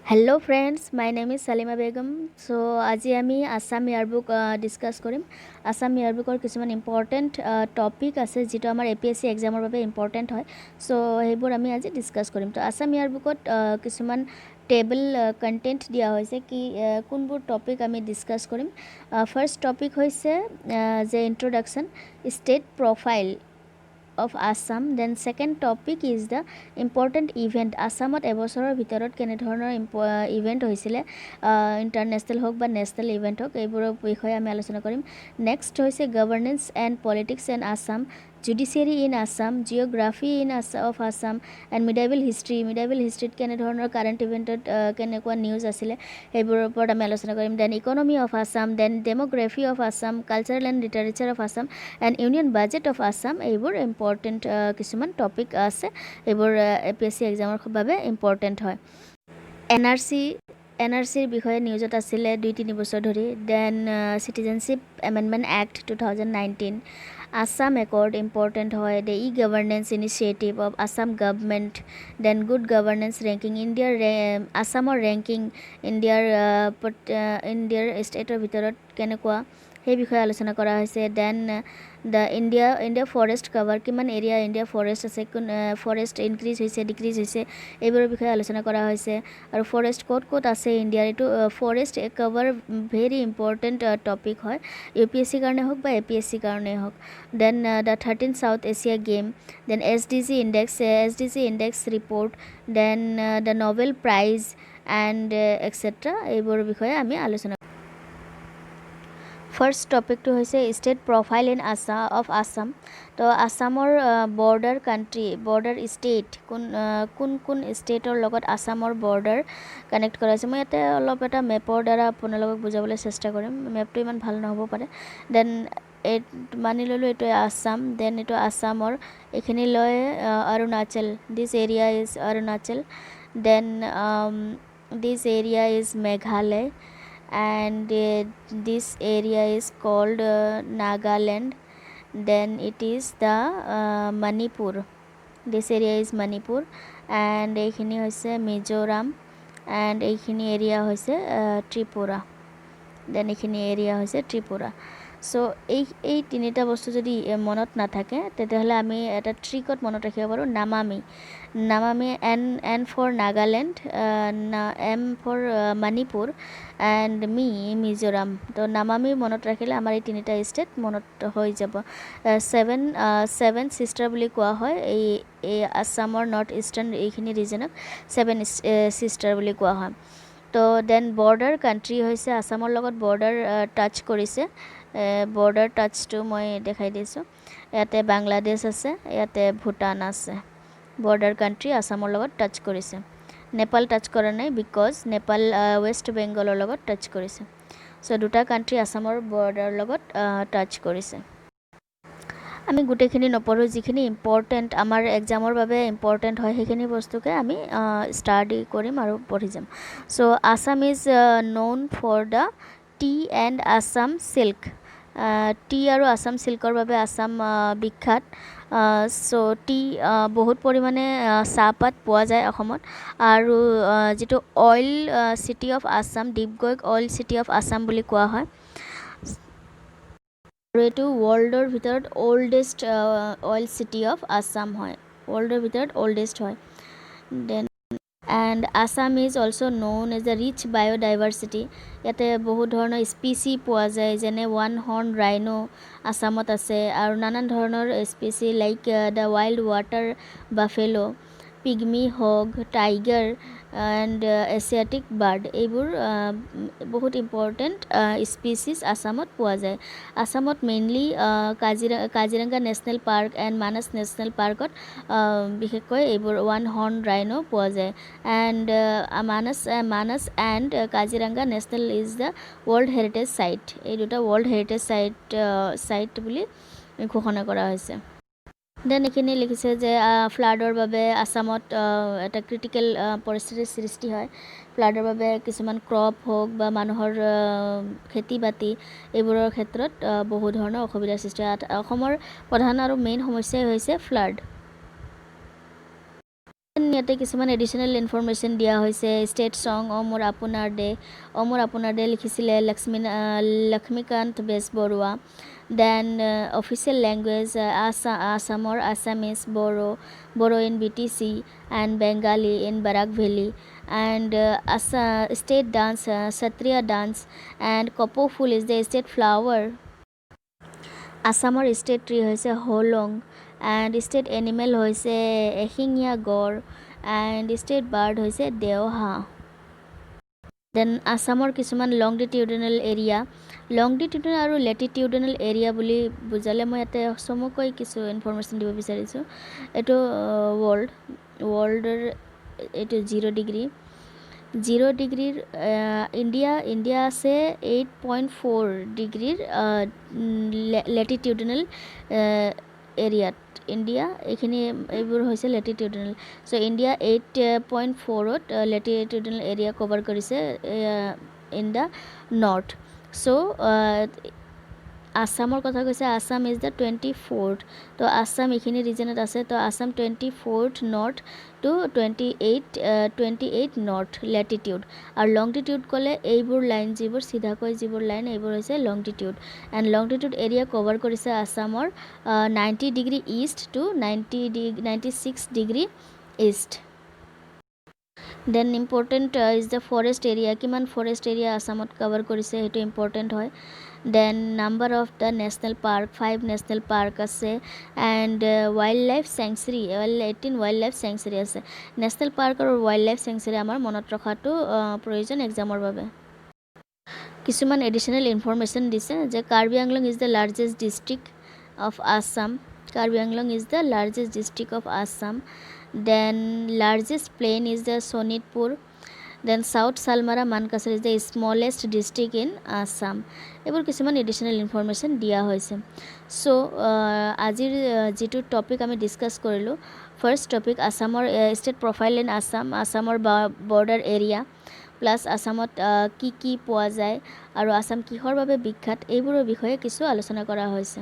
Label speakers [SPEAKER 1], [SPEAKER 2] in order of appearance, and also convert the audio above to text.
[SPEAKER 1] Hello friends, my name is Salima Begum. So আজি আমি Assam ইয়াৰবুক discuss কৰিম। আসাম ইয়াৰবুকৰ কিছুমান ইম্পৰ্টেণ্ট টপিক আছে যেটো আমাৰ APSC এক্সামৰ বাবে ইম্পৰ্টেণ্ট হয়। সো সেইবোৰ আমি আজি ডিসকাস কৰিম। তো আসাম ইয়াৰবুকত কিছুমান টেবল কন্টেন্ট দিয়া হৈছে কি কোনবোৰ টপিক আমি ডিসকাস কৰিম। ফাৰ্স্ট টপিক হৈছে যে introduction state profile of Assam. Then second topic is the important event. Assamot এবছৰৰ ভিতৰত কেনে ধৰণৰ ইভেন্ট হৈছিলে, ইন্টাৰনেশ্যনেল হোক বা নেশ্যনেল ইভেন্ট হোক, এইবোৰৰ বিষয়ে আমি আলোচনা কৰিম। নেক্সট হৈছে governance and politics in Assam, judiciary in Assam, geography in of Assam and medieval history. Medieval হিষ্ট্ৰীত কেনে ধৰণৰ কাৰেণ্ট ইভেণ্টত কেনেকুৱা নিউজ আছিলে সেইবোৰৰ ওপৰত আমি আলোচনা কৰিম। Then economy of Assam, then demography of Assam, cultural and literature of Assam and union budget of Assam. এইবোৰ ইম্পৰ্টেণ্ট কিছুমান টপিক আছে, এইবোৰ APSC এক্সামৰ বাবে ইম্পৰ্টেণ্ট হয়। NRCৰ বিষয়ে নিউজত আছিলে 2-3 বছৰ ধৰি। Then citizenship amendment act 2019, Assam accord important হয়। The e-governance initiative of Assam government, then good governance ranking, আসামৰ ৰেংকিং ইণ্ডিয়াৰ ষ্টেটৰ ভিতৰত কেনেকুৱা সেই বিষয়ে আলোচনা কৰা হৈছে। Then the India forest cover, কিমান এৰিয়া ইণ্ডিয়া ফৰেষ্ট আছে, কোন ফৰেষ্ট ইনক্ৰিজ হৈছে ডিক্ৰিজ হৈছে, এইবোৰৰ বিষয়ে আলোচনা কৰা হৈছে। আৰু ফৰেষ্ট ক'ত ক'ত আছে ইণ্ডিয়াৰ, এইটো forest cover very important topic হয়, UPSC কাৰণে হওক বা APSC কাৰণে হওক। Then the 13 South Asia game, then SDG index report, then the Nobel prize and etcetera, এইবোৰৰ বিষয়ে আমি আলোচনা। ফাৰ্ষ্ট টপিকটো হৈছে ষ্টেট প্ৰফাইল ইন আসাম। তো আসামৰ বৰ্ডাৰ ষ্টেট কোন ষ্টেটৰ লগত আসামৰ বৰ্ডাৰ কানেক্ট কৰা হৈছে। মই ইয়াতে অলপ এটা মেপৰ দ্বাৰা আপোনালোকক বুজাবলৈ চেষ্টা কৰিম, মেপটো ইমান ভাল নহ'ব পাৰে। দেন মানি ল'লোঁ এইটো আসাম, দেন এইটো আসামৰ এইখিনি লৈ Arunachal, this area is Arunachal, then this area is Meghalaya, and this area is called Nagaland. Then it is the Manipur, this area is Manipur, and এইখিনি হৈছে মিজোৰাম, and এইখিনি এৰিয়া হৈছে ত্ৰিপুৰা, দেন এইখিনি এৰিয়া হৈছে ত্ৰিপুৰা। সো এই তিনিটা বস্তু যদি মনত নাথাকে তেতিয়াহ'লে আমি এটা ট্ৰিকত মনত ৰাখিব পাৰোঁ, Namami N for Nagaland, M for Manipur and Mizoram. তো নামামি মনত ৰাখিলে আমাৰ এই তিনিটা ষ্টেট মনত হৈ যাব। ছেভেন ছিষ্টাৰ বুলি কোৱা হয় এই আসামৰ নৰ্থ ইষ্টাৰ্ণ এইখিনি ৰিজনক ছেভেন ছিষ্টাৰ বুলি কোৱা হয়। তো দেন বৰ্ডাৰ কাণ্ট্ৰি হৈছে আসামৰ লগত বৰ্ডাৰ টাচ কৰিছে, বৰ্ডাৰ টাচটো মই দেখাই দিছোঁ। ইয়াতে বাংলাদেশ আছে, ইয়াতে ভূটান আছে, বৰ্ডাৰ কাণ্ট্ৰি আসামৰ লগত টাচ কৰিছে। নেপাল টাচ কৰা নাই, বিকজ নেপাল ৱেষ্ট বেংগলৰ লগত টাচ কৰিছে। চ' দুটা কাণ্ট্ৰি আসামৰ বৰ্ডাৰ লগত টাচ কৰিছে। আমি গোটেইখিনি নপঢ়োঁ, যিখিনি ইম্পৰ্টেণ্ট আমাৰ এক্সামৰ বাবে ইম্পৰ্টেণ্ট হয় সেইখিনি বস্তুকে আমি ষ্টাডি কৰিম আৰু পঢ়ি যাম। So' Assam is known for the tea and Assam silk. Tea আৰু আসাম চিল্কৰ বাবে আসাম বিখ্যাত। চ' টি বহুত পৰিমাণে চাহপাত পোৱা যায় অসমত। আৰু যিটো অইল চিটি অফ আসাম, ডিগবৈক অইল চিটি অফ আসাম বুলি কোৱা হয়। আৰু এইটো ৱৰ্ল্ডৰ ভিতৰত oldest oil city of Assam হয়, ৱৰ্ল্ডৰ ভিতৰত অল্ডেষ্ট হয়। Then and Assam is also' known as a rich biodiversity. ইয়াতে বহুত ধৰণৰ স্পিচি পোৱা যায়, যেনে ওৱান হৰ্ণ ৰাইনো আসামত আছে, আৰু নানান ধৰণৰ species like the wild water buffalo, pygmy hog, tiger and Asiatic bird, এইবোৰ বহুত ইম্পৰ্টেণ্ট স্পিচিছ আসামত পোৱা যায়। আসামত mainly Kaziranga national park and Manas national পাৰ্কত বিশেষকৈ এইবোৰ ওৱান হৰ্ণ ৰাইনো পোৱা যায়। And Manas and Kaziranga national is the world heritage site, এই দুটা ৱৰ্ল্ড হেৰিটেজ চাইট বুলি ঘোষণা কৰা হৈছে। দেন এইখিনি লিখিছে যে ফ্লাডৰ বাবে আসামত এটা ক্ৰিটিকেল পৰিস্থিতিৰ সৃষ্টি হয়। ফ্লাডৰ বাবে কিছুমান ক্ৰপ হওক বা মানুহৰ খেতি বাতি এইবোৰৰ ক্ষেত্ৰত বহু ধৰণৰ অসুবিধাৰ সৃষ্টি হয়। অসমৰ প্ৰধান আৰু মেইন সমস্যাই হৈছে ফ্লাড। ইয়াতে কিছুমান এডিশ্যনেল ইনফৰমেশ্যন দিয়া হৈছে ষ্টেট ছং অ মোৰ আপোনাৰ ডে লিখিছিলে Lakshmikanta Bezbarua then official language আছামৰ Assamese Bodo in BTC and Bengali in Barak Valley and state dance Satriya dance and kopo ফুল is the state flower. আসামৰ ষ্টেট ট্ৰি হৈছে হলং এণ্ড ষ্টেট এনিমেল হৈছে এশিঙীয়া গড় এণ্ড ষ্টেট বাৰ্ড হৈছে দেওহাঁহ দেন আসামৰ কিছুমান লংডিটিউডিনেল আৰু লেটিটিউডিনেল এৰিয়া বুলি বুজালে মই ইয়াতে চমুকৈ কিছু ইনফৰমেশ্যন দিব বিচাৰিছোঁ এইটো ৱৰ্ল্ডৰ এইটো 0 ডিগ্ৰীৰ ইণ্ডিয়া আছে 8.4 ডিগ্ৰীৰ লেটিটিউডিনেল এৰিয়াত ইণ্ডিয়া এইবোৰ হৈছে লেটিটিউডিনেল চ' ইণ্ডিয়া 8.4ত লেটিটিউডিনেল এৰিয়া কভাৰ কৰিছে ইন দ্য নৰ্থ চ' আসামৰ কথা কৈছে আসাম ইজ দ্য 24th তো আসাম এইখিনি ৰিজনত আছে তো Assam 24th north to 28 north Latitude আৰু লংটিটিউড ক'লে এইবোৰ লাইন যিবোৰ চিধাকৈ যিবোৰ লাইন এইবোৰ হৈছে longitude and longitude area cover কৰিছে আসামৰ 90 degree east to 96 degree east then important is the forest area কিমান ফৰেষ্ট এৰিয়া আসামত কভাৰ কৰিছে সেইটো ইম্পৰ্টেণ্ট হয় then number of the national park 5 national park আছে and wildlife sanctuary 18 wildlife sanctuary আছে national park আৰু wildlife sanctuary আমাৰ মনত ৰখাটো প্ৰয়োজন এক্সামৰ বাবে কিছুমান এডিশ্যনেল ইনফৰমেশ্যন দিছে যে Karbi Anglong is the largest district of Assam then largest plain is the Sonitpur then South Salmara Mankasar is the smallest district in Assam এইবোৰ কিছুমান এডিশ্যনেল ইনফৰমেশ্যন দিয়া হৈছে চ' আজিৰ যিটো টপিক আমি ডিছকাছ কৰিলোঁ ফাৰ্ষ্ট টপিক আসামৰ ষ্টেট প্ৰফাইল ইন আসামৰ বৰ্ডাৰ এৰিয়া প্লাছ আসামত কি পোৱা যায় আৰু আসাম কিহৰ বাবে বিখ্যাত এইবোৰৰ বিষয়ে কিছু আলোচনা কৰা হৈছে